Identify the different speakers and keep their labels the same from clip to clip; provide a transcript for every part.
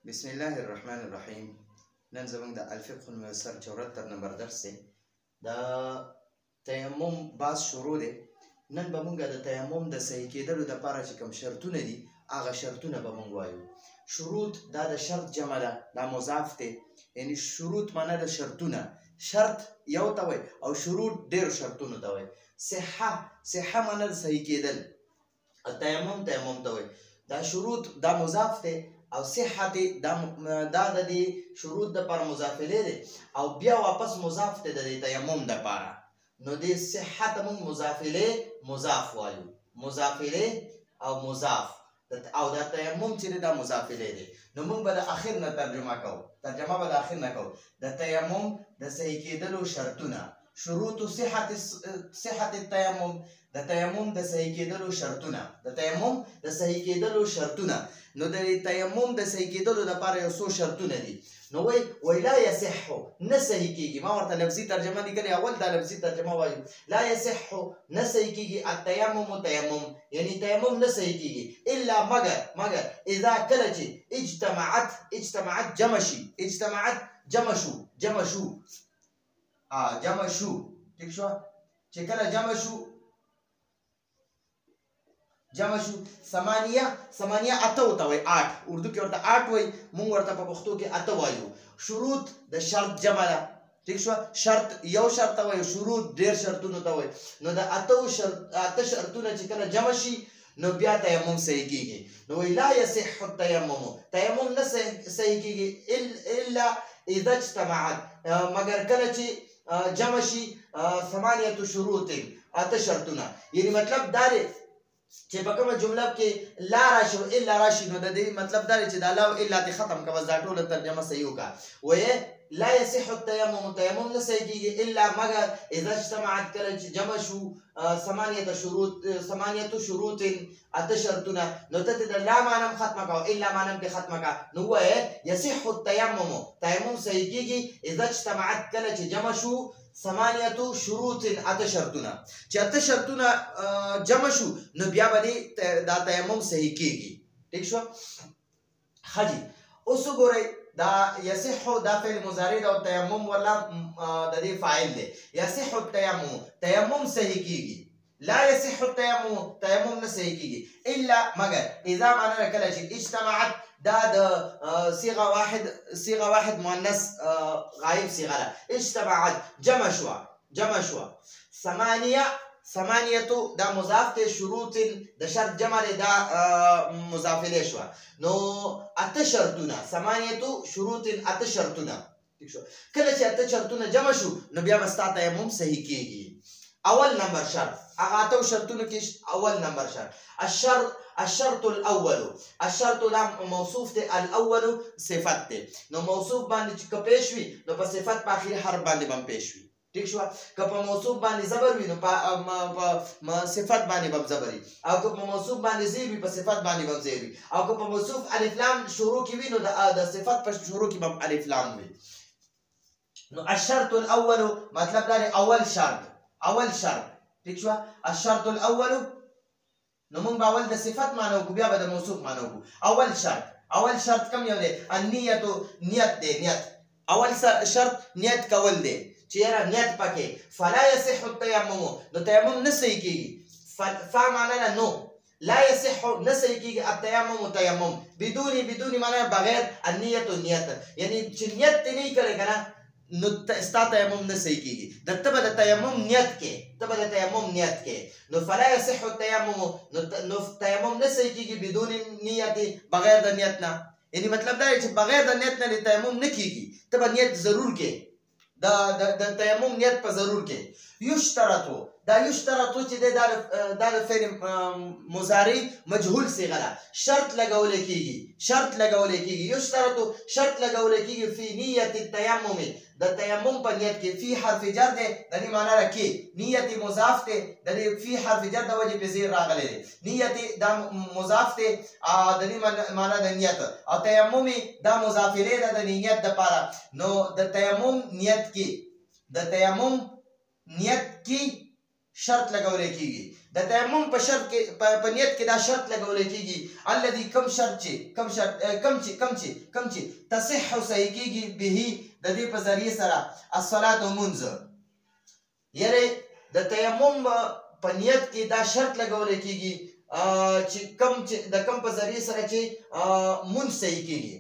Speaker 1: بسم الله الرحمن الرحیم. نن زموږ د الفقه الميسر 74 نمبر درس دی. د تیمم باز شروع دی. نن به موږ د تیمم د صحیح کېدلو دپاره چې کوم شرطونه دي هغه شرطونه به موږ وایو. شروط دا د شرط جمع ده، دا مضاف دی. یعنی شروط معنا د شرطونه، شرط یو ته وایي او شروط ډېرو شرطونو ته وایي. صحه معنا د صحیح کېدل، تیمم ته وایي. دا شروط دا مضاف دی او صحت دا د دې شروط د پر مضاف الیه دی او بیا واپس مضاف ته د تیمم د پاره. نو د صحت موږ مضاف الیه مضاف وایو، مضاف الیه او مضاف، او دا تیمم چې دا مضاف الیه دی. نو موږ به د اخر نه ترجمه به د اخر نه کوو. د تیمم د صحیح کېدلو شرطونه، شروط صحت التیمم، د تیمم د صحیح کېدلو شرطونه، د تیمم د صحیح کېدلو شرطونه. نو د تیمم د صحیح کېدلو لپاره یو څو شرطونه دي. نو وای لا یصح، نه صحیح کېږي. ما ورته لفظي ترجمه لیکلې، اول دا لفظي ترجمه وایو. لا یصح، نه صحیح کېږي. التیمم تیمم یعنی تیمم نه صحیح کېږي الا مگر اذا کله چې اجتمعت جمع شي، جمع شو ٹھیک شو چې کله جمع شو ثمانیه اته ورته وایي، 8 اردو کې ورته 8 وایي، موږ ورته په پښتو کې اته وایو. شروط د شرط جمع ده، ٹھیک شو. شرط یو شرط ته وایي، شروط ډېر شرطونو ته وایي. نو د اته شرطونه چې کله جمع شي نو بیا تیمم صحیح کېږي. نو وایي لا یصح التیمم، تیمم نه صحیح کېږي الا اذا اجتمعت، مگر کله چې جمع شي 8 شروط، اته شرطونه. یعنی مطلب دا دی چې په کومه جمله کې لا راشي او الا راشي، نو د دې مطلب دا دی چې دا لا او الا ته ختم کړه، بس دا ټوله ترجمه صحیح وکړه. وایي لا یصح التیمم، تیمم نه صحیح کېږي الا مگر اذا اجتمعت، کله چې جمع شو 8 شروط، اته شرطونه. نو ته د لا معنی ختمه کړه او الا معنی په ختمه کړه. نو وایي یصح التیمم، تیمم صحیح کېږي اذا اجتمعت، کله چې جمع شو 8 شروط، اته شرطونه. چې اته شرطونه جمع شو نو بیا به دا تیمم صحیح کېږي. ٹھیک شو. حاجی اوس وګورئ، دا یصح دا فعل مضارع او تیمم ولا د دې فاعل دی. یصح التیمم، تیمم صحیح کېږي. لا یصح التیمم، تیمم نه صحیح کېږي الا مگر اذا معنا کله چې اجتمعت، دا د صيغه واحد مؤنث غائب صيغه ده. اجتمعت جمع شو 8 دا مضاف ته، شروط د شرط جمع ده، مضاف الیه شو. نو اته شرطونه، 8 شروط، اته شرطونه. ٹھیک شو. کله چې اته شرطونه جمع شو نو بیا مستا تیمم صحیح کېږي. اول نمبر شرط، هغه اته شرطونه کې اول نمبر شرط الشرط الاول. الشرط دا موصوف ته، الاول صفت ته. نو موصوف باندې چې کپېښ وي نو په صفت په اخري حرف باندې بم پېښ وي. ٹھیک شو. که په موصوف باندې زبر وي نو په صفت باندې بم زبر وي، او که په موصوف باندې زیر وي په صفت باندې بم زیر وي، او که په موصوف الف لام شروع کې وي نو د صفت په شروع کې بم الف لام وي. نو الشرط الاول مطلب دا دی اول شرط. ٹھیک شو. الشرط الاول نو موږ به اول د صفت معنی وکړو، بیا به د موصوف معنی وکړو. اول شرط کوم یو دی؟ النیت، نیت دی. اول شرط نیت کول دی چې یاره نیت پکې. فلا یصح التیمم، نو تیمم نه صحیح کېږي. فا معنی نو، لا یصح نه صحیح کېږي. التیمم تیمم بدون معنی بغیر، النیت نیت، یعنی چې نیت ته نه کړې کنه نو ستا تیمم نه صحیح کېږي. ته به د تیمم نیت کې، نو فلا یصح التیمم، نو تیمم نه صحیح کېږي بدون نیت، بغیر د نیت نه. یعنی مطلب دا دی چې بغیر د نیت نه تیمم نه کېږي، ته به نیت ضرور کې، د تیمم نیت په ضرور کې. یشترطو، دا یشترطو چې دا د فعل مضارع مجهول صيغه ده. شرط لګول کېږي. یشترطو شرط لګول کېږي فی نیت التیمم، د تیمم په نیت کې. فی حرف جر دی، د دې معنی را کې نیت مضاف دی، د دې فی حرف جر د وجه په زیر راغلی دی. نیت دا مضاف دی، د دې معنی د نیت، او تیمم دا مضاف الیه ده د نیت لپاره. نو د تیمم نیت کې شرط لګولې کیږي د تیمم په شرط کې په نیت کې دا شرط لګولې کیږي الذي کم شرط چې کم چې تصح صحیح کیږي به د دې په ذریعه سره الصلاه منذ یعنی د تیمم په نیت کې دا شرط لګولې کیږي چې د کم په ذریعه سره چې منذ صحیح کیږي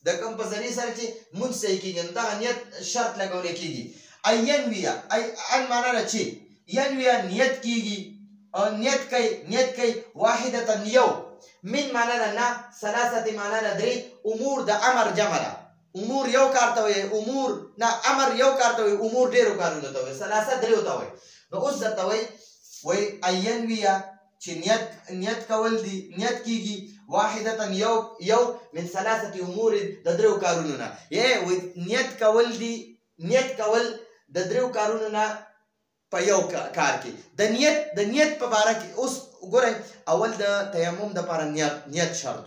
Speaker 1: د کم په ذریعه سره چې منذ صحیح کیږي دا نیت شرط لګولې کیږي اينویا ان معنا چې ینویا نیت کیږي او نیت کوي واحده یو من معنا نه ثلاثه معنا نه درې امور د امر جمع ده امور یو کارته وي امور نه امر یو کارته وي امور ډیرو کارونه ته وي ثلاثه درې ته وي نو اوس درته وي اينویا چې نیت کول دي نیت کیږي واحده یو من ثلاثه امور د درو کارونو نه نیت کول د درو کارونو نه په یو کار کې د نیت په باره کې اوس ګورئ اول د تیمم د لپاره نیت شرط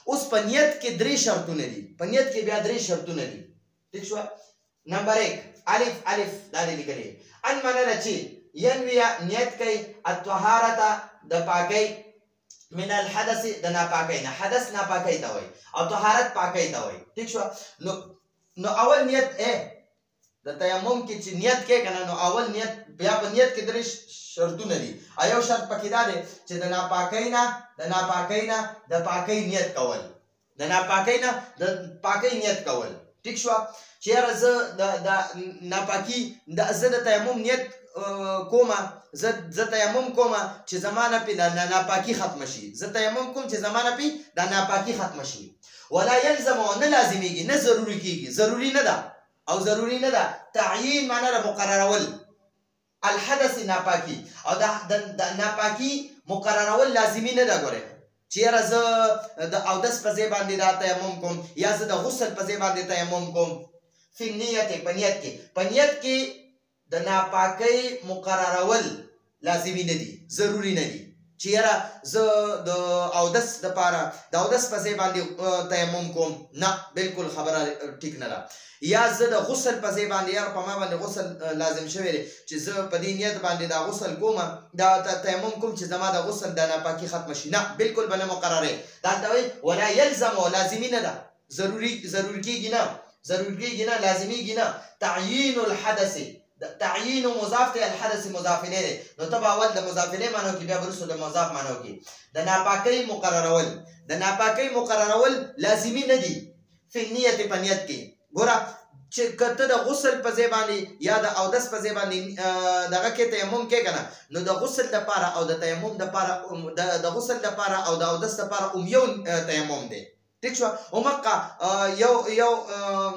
Speaker 1: اوس په نیت کې درې شرطونه دي په نیت کې بیا درې شرطونه دي ٹھیک شو نمبر 1 الف دا دې لیکلې ان معنا چې ینوی نیت کوي الطهارته د پاکۍ من الحدث د ناپاکۍ نه حدث ناپاکۍ ته وایي او طهارت پاکۍ ته وایي ٹھیک شو نو اول نیت د تیمم کې چې نیت کې کنه نو اول نیت بیا په نیت کې درې شرطونه دي ایو شرط پکې دا دی چې د ناپاکۍ نه د پاکۍ نیت کول د ناپاکۍ نه د پاکۍ نیت کول ٹھیک شو چیرې زه د ناپاکي زه د تیمم نیت کومه زه تیمم کومه چې زمانه په ناپاکي ختم شي زه تیمم کوم چې زمانه په د ناپاکي ختم شي ولا يلزم نه لازميږي نه ضروري کیږي ضروري نه ده او ضروري نه ده تعیین معنی را مقررول الحدث ناپاکی او د ناپاکی مقررول لازمی نه ده ګوره چیرې زه د اودس په ځای باندې دا تیمم کوم یا زه د غسل په ځای باندې تیمم کوم فی نیت په نیت کې د ناپاکی مقررول لازمی نه دي ضروری نه دي چیرې زه د اودس لپاره د اودس په ځای باندې تیمم کوم نه بالکل خبره ټیک نه ده یا زه د غسل په ځای باندې یا په ما باندې غسل لازم شوی دی چې زه په دې نیت باندې دا غسل کوم دا تیمم کوم چې زما د غسل د ناپاکي ختم شي نه بالکل به نه مقرره دا ته وایي ولا یلزم لازمي نه ده ضروري کیږي نه لازميږي نه تعیین الحدث تعیین مضاف ته الحدث مضاف الیه دی نو تبع اول د مضاف الیه معنی کې بیا ورسره د مضاف معنی کې د ناپاکۍ مقررول لازمي نه دي په نیت کې ګوره چې کته د غسل په ځای باندې یا د اودس په ځای باندې دغه کې تیمم کې کنه نو د غسل لپاره او د تیمم لپاره د غسل لپاره او د اودس لپاره یو تیمم دی ٹھیک شو اومقه یو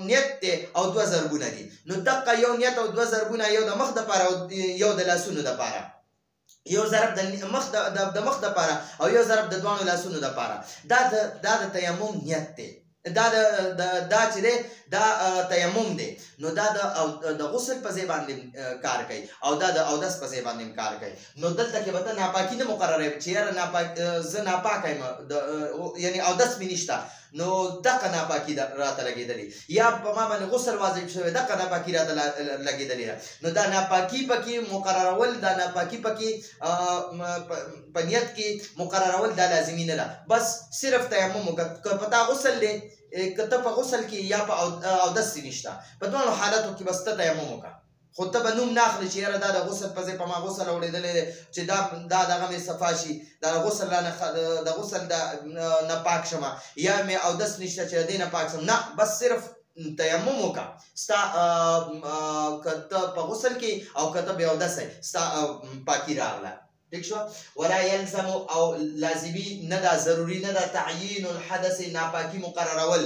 Speaker 1: نیت دی او دوه ضربونه دي نو دقه یو نیت او دوه ضربونه یو د مخ لپاره او یو د لاسونو لپاره یو ضرب د مخ لپاره او یو ضرب د دوه لاسونو لپاره دا د تیمم نیت دی دا چې دی دا تیمم دی نو دا د غسل په ځای باندې کار کوي او دا د اودس په ځای باندې کار کوي نو دلته کې به ته ناپاکي نه مقرره چې یاره زه ناپاکه یم یعنی اودس مې نشته نو دغه ناپاکي راته لګېدلې یا په ما باندې غسل واجب شوی دغه ناپاکي راته لګېدلې نو دا ناپاکي پکې مقررول دا ناپاکي پکې په نیت کې مقررول دا لازمي نه ده بس صرف تیمم که پتا غسل دی کته په غسل کې یا په اودس نشته په دوه حالاتو کې بس ته تیمم وکړه خو ته به نوم نه اخلي چې یاره دا د غسل په ځای په ما غسل اورېدلی دی چې دا دغه مې صفا شي د غسل نه پاک شمه یا مې اودس نشته چې د دې نه پاک شم نه بس صرف تیمم وکړه ستا که ته په غسل کې او که ته بې اودسه ستا پاکي راغله ٹھیک شو ولا يلزم او لازمي نه ده ضروري نه ده تعیین الحدث ناپاکي مقررول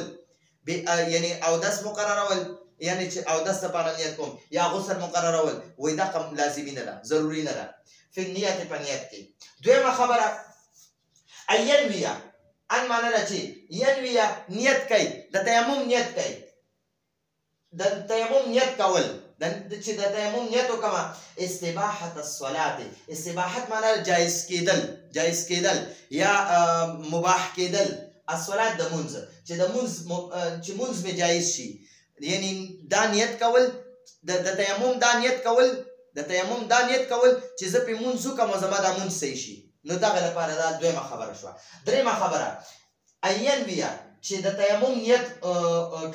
Speaker 1: یعنی اودس مقررول یعنی چې اودس لپاره نیت کوم یا غسل مقررول وای دا لازمي نه ده ضروري نه ده په نیت کې دویمه خبره اينوی ان معنا چې ینوی نیت کوي د تیمم نیت کوي د تیمم نیت کول چې د تیمم نیت وکما استباحه الصلاه استباحت معنا جائز کېدل یا مباح کېدل الصلاه د منځ چې د منځ می جائز شي یعنی دا نیت کول د تیمم دا نیت کول د تیمم دا نیت کول چې زه پې مونځ وکړم او زما دا مونځ صحیح شي. نو دغه لپاره دا دویمه خبره شوه. درېیمه خبره ان ینویه چې د تیمم نیت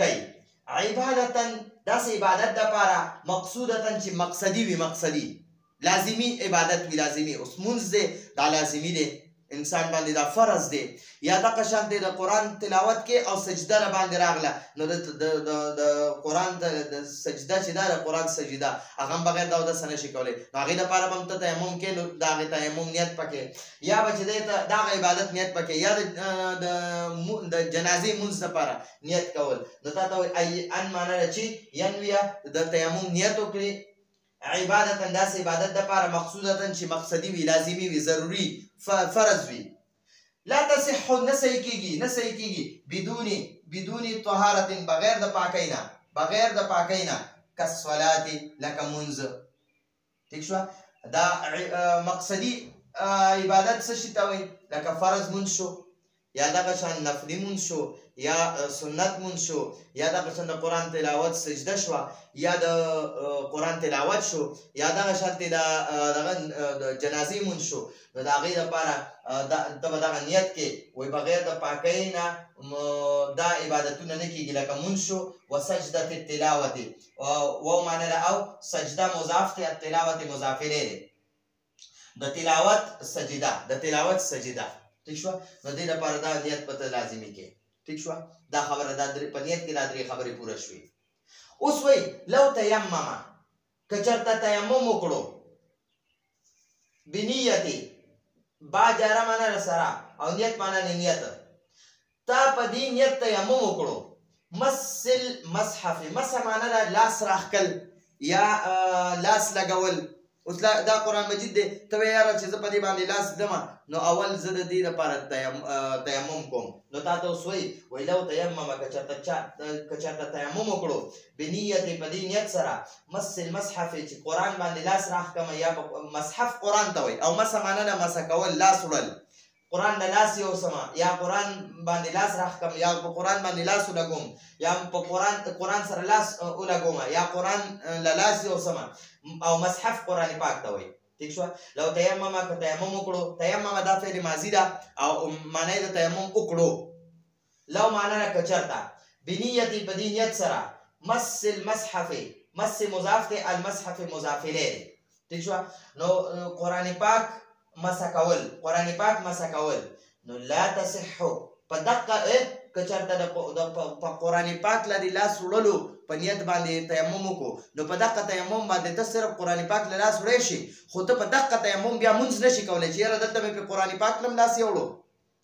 Speaker 1: کوي عبادتا داسې عبادت دپاره مقصودتا چې مقصدي وي، مقصدي لازمي عبادت وي، لازمي. اوس مونځ دی دا لازمي دی، انسان باندې دا فرض دی. یا دغه شان دی د قرآن تلاوت کې او سجده را باندې راغله، نو د قرآن د سجده چې ده د قرآن سجده هغه هم بغیر د اودس نه شي کولی، نو هغې دپاره به هم ته تیمم کې، نو د هغې تیمم نیت پکې، یا به چې دی ته د هغه عبادت نیت پکې، یا د جنازې مونځ دپاره نیت کول. نو تا ته وایي ان معنی ده چې ینویه د تیمم نیت وکړي عبادتا داسې عبادت دپاره مقصودتا چې مقصدي وي، لازمي وي، ضروري فرض وي. لا تصح نه صحیح کېږي، نه صحیح کېږي بدون طهارت بغیر د پاکۍ نه، بغیر د پاکۍ نه کالصلات لکه مونځ. ٹھیک شوه؟ دا مقصدي عبادت څه شي ته وایي؟ لکه فرض مونځ شو، یا دغه شان نفلي مونځ شو، یا سنت مونځ شو، یا دغه شان د قرآن تلاوت سجده شوه، یا د قرآن تلاوت شو، یا دغه شانتې د جنازې مونځ شو. نو د هغې دپاره ته به دغه نیت کې وایي بغیر د پاکۍ نه دا عبادتونه نه کېږي، لکه مونځ شو و سجدة التلاوت و معنی ده او سجده مضاف دی، التلاوت مضاف الیه دی، د تلاوت سجده، د تلاوت سجده. ٹھیک شوه؟ نو دې لپاره دا نیت به ته لازمي کې. ٹھیک شوه؟ دا خبره دا په نیت کې دا درې خبرې پوره شوې. اوس وایي لو تیممه که چېرته تیمم وکړو بنیتې با جاره معنی سره او نیت معنی نیت، تا په دې نیت تیمم وکړو مسل مصحف، مسح معنی ده لاس راښکل یا لاس لګول. اوس دا قرآن مجید دی، ته وایې یاره چې زه په دې باندې لاس ږدمه، نو اول زه د دې لپاره تیمم کوم. نو تا ته اوس وایي لو تیممه که چېرته تیمم وکړو بنیتې په دې نیت سره مس المصحف چې قرآن باندې لاس راښکمه، یا مصحف قرآن ته وایي، او مسح معنی ده مسح کول، لاس وړل، قرآن له لاس یوسمه، یا قرآن باندې لاس راښکم، یا په قرآن باندې لاس ولګوم، یا په قرآن سره لاس ولګومه، یا قرآن له لاس یوسمه، او مصحف قرآن پاک ته وایي. ٹھیک شوه؟ لو تیممه که تیمم وکړو، تیممه دا فعل ماضي ده او معنی د تیمم وکړو. لو معنی ده که چېرته بنیتې په دې نیت سره مس المصحف، مس مضاف دی، المصحف مضاف الیه دی. ٹھیک شوه؟ نو قرآن پاک مسح کول، قرآن پاک مسح کول، نو لا تصح په دقه که چېرته په قرآن پاک لري لاس وړلو په نیت باندې تیمم وکړو، نو په دقه تیمم باندې ته صرف قرآن پاک له لاس وړی شي، خو ته په دقه تیمم بیا مونځ نه شي کولی چې یاره دلته مې په قرآن پاک لم لاس یوړو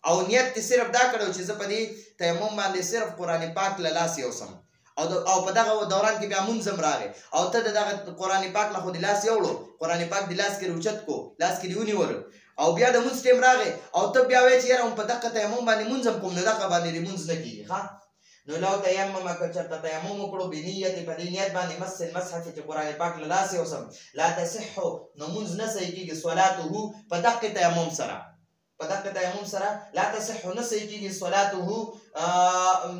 Speaker 1: او نیت دې صرف دا کړی چې زه په دې تیمم باندې صرف قرآن پاک له لاس یوسم، او په دغه دوران کې بیا مونځ هم راغی، او ته د دغه قرآن پاک له خو دې لاس یوړو، قرآن پاک دې لاس کې روچت کو، لاس کې دې ونیولو، او بیا د مونځ ټیم راغی او ته بیا وایې چې یاره په دقه تیمم باندې مونځ هم کوم، نو دغه باندې دې مونځ نه کېږي. ښه؟ نو لو تیممه که چېرته تیمم وکړو بنیتې په دې نیت باندې مس المصحف چې قرآن پاک له لاسه یوسم، لا تصح نو مونځ نه صحیح کېږي صلاته په دقې تیمم سره، په دقې تیمم سره لا تصح نه صحیح کېږي صلاته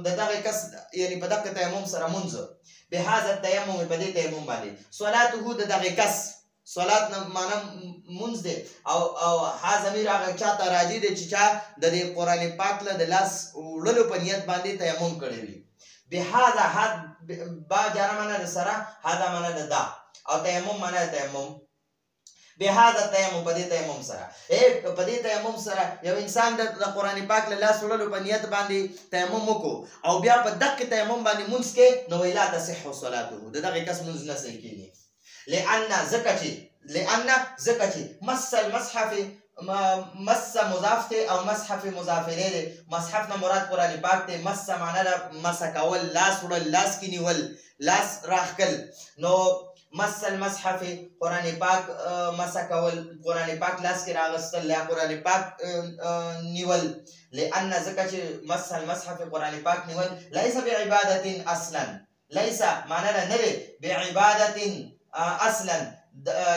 Speaker 1: د دغې کس یعنې په دقې تیمم سره مونځ بهذا التیمم په دې تیمم باندې صلاته د دغې کس، صلات نه معنا مونځ دی، او ها ضمیر هغه چا ته راجع دی چې چا د دې قرآن پاک له د لاس وړلو په نیت باندې تیمم کړی وي. بهذا با جاره معنی د سره، هذا معنی د دا، او تیمم معنی د تیمم. بهذا تیمم په دې تیمم سره، په دې تیمم سره یو انسان د قرآن پاک له لاس وړلو په نیت باندې تیمم وکړو او بیا په دقې تیمم باندې مونځ کې، نو وایي لا تصح صلاته د دغې کس مونځ نه صحیح کېږي. لأن ځکه چې مس المصحف مس مضاف دی او مصحف مضاف الیه دی، مصحف نه مراد قرآن پاک دی، مس معنی ده مسح کول، لاس وړل، لاس کې نیول، لاس راښکل، نو مس المصحف قرآن پاک مسح کول، قرآن پاک لاس کې راغستل، یا قرآن پاک نیول. لأن ځکه چې مس المصحف قرآن پاک نیول لیس بعبادت اصلا، لیس معنی ده نه دی بعبادت اصلا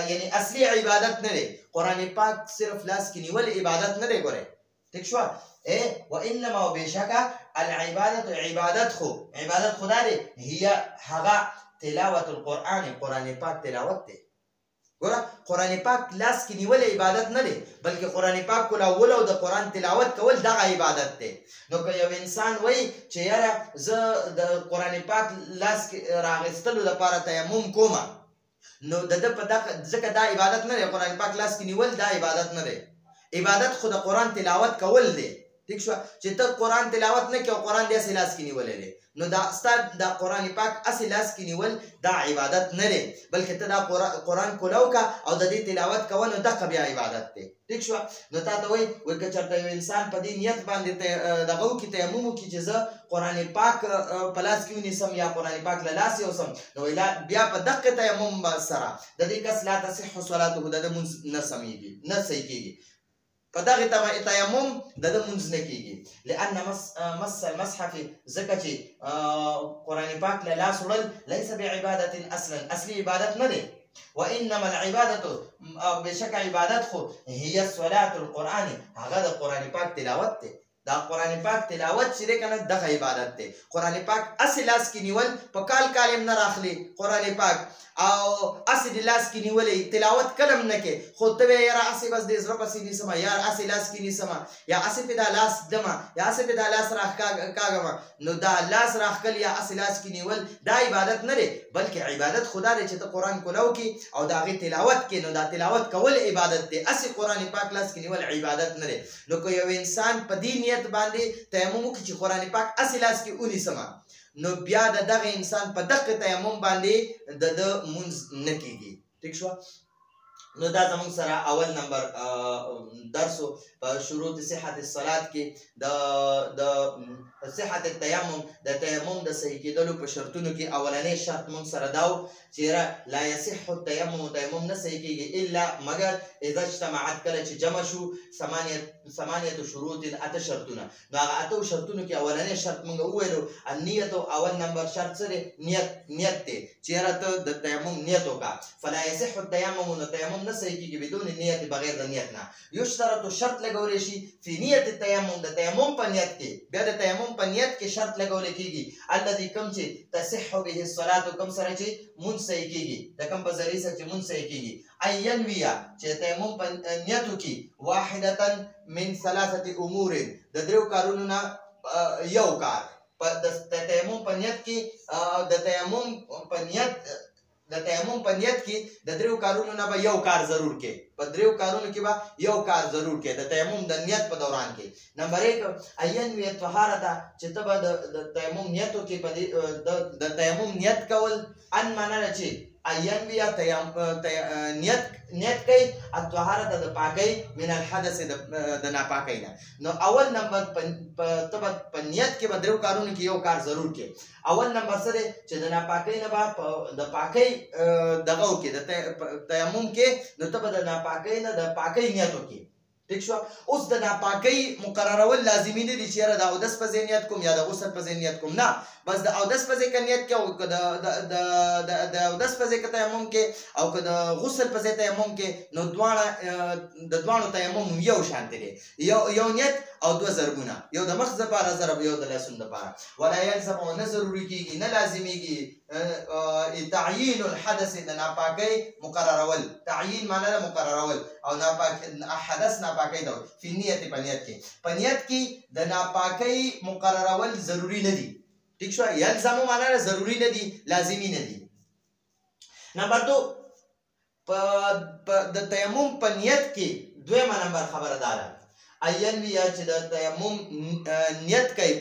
Speaker 1: یعنی اصلی عبادت نه دی، قرآن پاک صرف لاس کې نیول عبادت نه دی. ګورئ ٹھیک شوه؟ و انما بشکه العبادت عبادت خدا دی، هي هغه تلاوت القرآن، قرآن پاک تلاوت دی. ګوره قرآن پاک لاس کې نیول عبادت نه دی بلکې قرآن پاک کولول او د قرآن تلاوت کول دغه عبادت دی نو که یو انسان وایي چې یاره زه د قرآن پاک لاس کې راغستلو لپاره تیمم کومه نو د ده په دغه ځکه دا عبادت نه دی قرآن پاک لاس کې نیول دا عبادت نه دی عبادت خو د قرآن تلاوت کول دی ټیک شو چې ته قرآن تلاوت نه کوې او قرآن داسې لاس کې نیولی دی نو دا ستا د قرآن پاک اسې لاس کې نیول دا عبادت نه دی بلکې ته دا قرآن کولو کا او د دې تلاوت کوه نو دغه بیا عبادت دی ټیک شو نو تا ته وایي که چېرته یو انسان په دې نیت باندې دغه وکړي تیمم وکړي چې زه قرآن پاک په لاس کې ونیسم یا قرآن پاک له لاسه یوسم نو بیا په دغه تیمم سره د دې کس لا تصح صلاته د ده مونځ نه سمیږي نه صحیح کېږي په دغه تیمم د ده مونځ نه کېږي لأن مس المصحف ځکه چې قرآن پاک له لاس وړل لیس بعبادة اصلا اصلي عبادت نه دی وانما العبادة بشک عبادت خو هي صلاة القرآن هغه د قرآن پاک تلاوت دی دا قرآن پاک تلاوت چې دی کنه دغه عبادت دی قرآن پاک اسې لاس کې نیول په کال هم نه راخلي قرآن پاک او اسې د لاس کې نیولې تلاوت کلم نه کې خو ته وایې یاره اسې بس د زړه پسې نیسمه یا اسې لاس کې نیسمه یا اسې پې دا لاس دمه یا اسې پې دا لاس راښکاږمه نو دا لاس راښکل یا اسې لاس کې نیول دا عبادت نه دی بلکې عبادت خدا دی چې ته قرآن کولو کې او د هغې تلاوت کې نو دا تلاوت کول عبادت دی اسې قرآن پاک لاس کې نیول عبادت نه دی نو که یو انسان په دې نیت باندې تیمم وکړي چې قرآن پاک اسې لاس کې ونیسمه نو بیا د دغه انسان په دغه تیمم باندې د ده مونځ نه کېږي ټیک شوه نو دا زموږ سره اول نمبر درسو په شروط صحت الصلات کې د صحت التیمم د تیمم د صحیح کېدلو په شرطونو کې اولنی شرط موږ سره دا و چې لا یصح التیمم تیمم نه صحیح کېږي الا مګر اذا اجتمعت کله چې جمع شو ثمانیه شروط اته شرطونه نو هغه اته شرطونو کې اولنی شرط موږ وویلو النیت اول نمبر شرط سره نیت دی چې یاره ته د تیمم نیت وکړه فلا یصح التیمم نو تیمم نه صحیح کېږي بدون نیت بغیر د نیت نه یشترط شرط لګولی شي فی نیت التیمم د تیمم په نیت کې بیا د تیمم په نیت کې شرط لګولی کېږي الذي کوم چې تصح به الصلاة کوم سره چې مونځ صحیح کېږي د کوم په ذریعې سره چې مونځ صحیح کېږي ان ینویه چې تیمم په نیت وکړي واحدة من ثلاثة امور د دریو کارونو نه یو کار د تیمم په نیت کې د تیمم په نیت کې د دریو کارونو نه به یو کار ضرور کې په دریو کارونو کې به یو کار ضرور کې د تیمم د نیت په دوران کې نمبر 1 اینوی طهارت چې ته به د تیمم نیت وکړې په د تیمم نیت کول ان معنا چې اینوی نیت کوي الطهارت د پاکۍ من الحدث د ناپاکۍ نه نو اول نمبر ته په نیت کې به دریو کارونو کې یو کار ضرور کې اول نمبر څه دی چې د ناپاکۍ نه به د پاکۍ دغه وکړې د تیمم کې نو ته به د ناپاکۍ نه د پاکۍ نیت وکړې ٹھیک شو اوس د ناپاکۍ مقررول لازمي نه دي چې یاره د اودس په ځای نیت کوم یا د غسل په ځای نیت کوم نه بس د اودس په ځای که نیت کې او که د اودس په ځای که تیمم کې او که د غسل په ځای تیمم کې نو د دواړو تیمم یو شانتې دی یو نیت او دوه ضربونه یو د مخ دپاره ضرب یو د لاسونو دپاره ولا یلزم او نه ضروري کېږي نه لازمیږي تعیین الحدث د ناپاکۍ مقررول تعیین معنا ده مقررول او حدث ناپاکۍ ده فی نیت په نیت کې په نیت کې د ناپاکۍ مقررول ضروري نه دي ٹھیک شو یلزمو معنا ده ضروري نه دي لازمي نه دي نمبر 2 د تیمم په نیت کې دویمه نمبر خبره ده اینویه چې د تیمم نیت کوي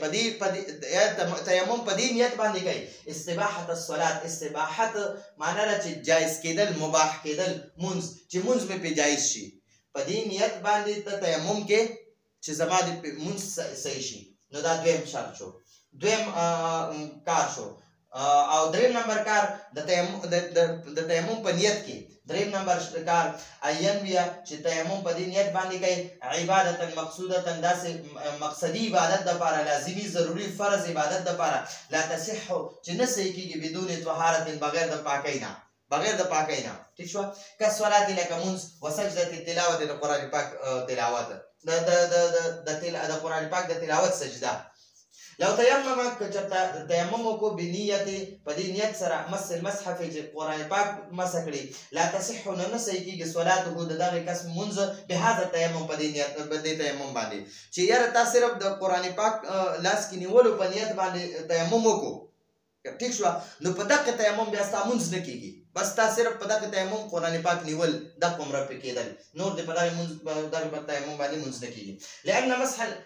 Speaker 1: تیمم په دې نیت باندې کوي استباحت الصلاة استباحت معنا ده چې جایز کېدل مباح کېدل مونځ چې مونځ مې پې جایز شي په دې نیت باندې ته تیمم کې چې زما د مونځ صحیح شي نو دا دویم شرط شو دویم کار شو او دریم نمبر کار د تیمم په نیت کې دریم نمبر کار اینویه چې تیمم په دې نیت باندې کوي عبادتا مقصودتا داسې مقصدي عبادت دپاره لازمي ضروري فرض عبادت دپاره لا تصح چې نه صحیح کېږي بدون طهارت بغیر د پاکۍ نه ٹھیک شو که صلات لکه مونځ وسجدة التلاوت د قرآن پاک تلاوت د قرآن پاک د تلاوت سجده لو تیمم که چېرته تیمم وکړو بنیت په دې نیت سره مس المصحف چې قرآن پاک مسح کړي لا تصح نو نه صحیح کېږي صلاته د دغه کس مونځ بهذا التیمم په دې نیت په دې تیمم باندې چې یاره تا صرف د قرآن پاک لاس کې نیولو په نیت باندې تیمم وکړو ٹھیک شو نو په دغه تیمم بیا ستا مونځ نه کېږي بس تا صرف په دغه تیمم قرآن پاک نیول دغه عمره پرې کېدل نور دې په دغه تیمم باندې مونځ نه کېږي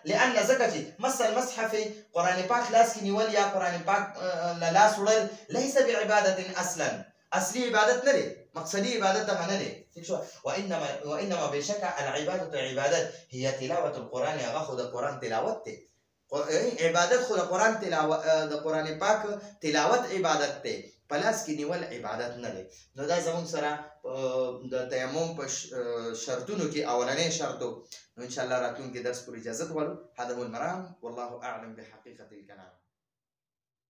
Speaker 1: لأن ځکه چې مس المصحف قرآن پاک لاس کې نیول یا قرآن پاک له لاس وړل لیس بعبادت اصلا اصلي عبادت نه دی مقصدي عبادت هغه نه دی ٹھیک شو وانما بشک العبادة عبادت هي تلاوة القرآن هغه خو د قرآن تلاوت دی عبادت خو د قرآن تلاوت د قرآن پاک تلاوت عبادت دی پلاس کې نیول عبادت نه دی نو دا زموږ سره د تیمم په شرطونو کې اولنی شرطو نو ان شاء الله راتلونکي درس پورې اجازه غواړو هذا هو المرام والله اعلم بحقیقة الكلام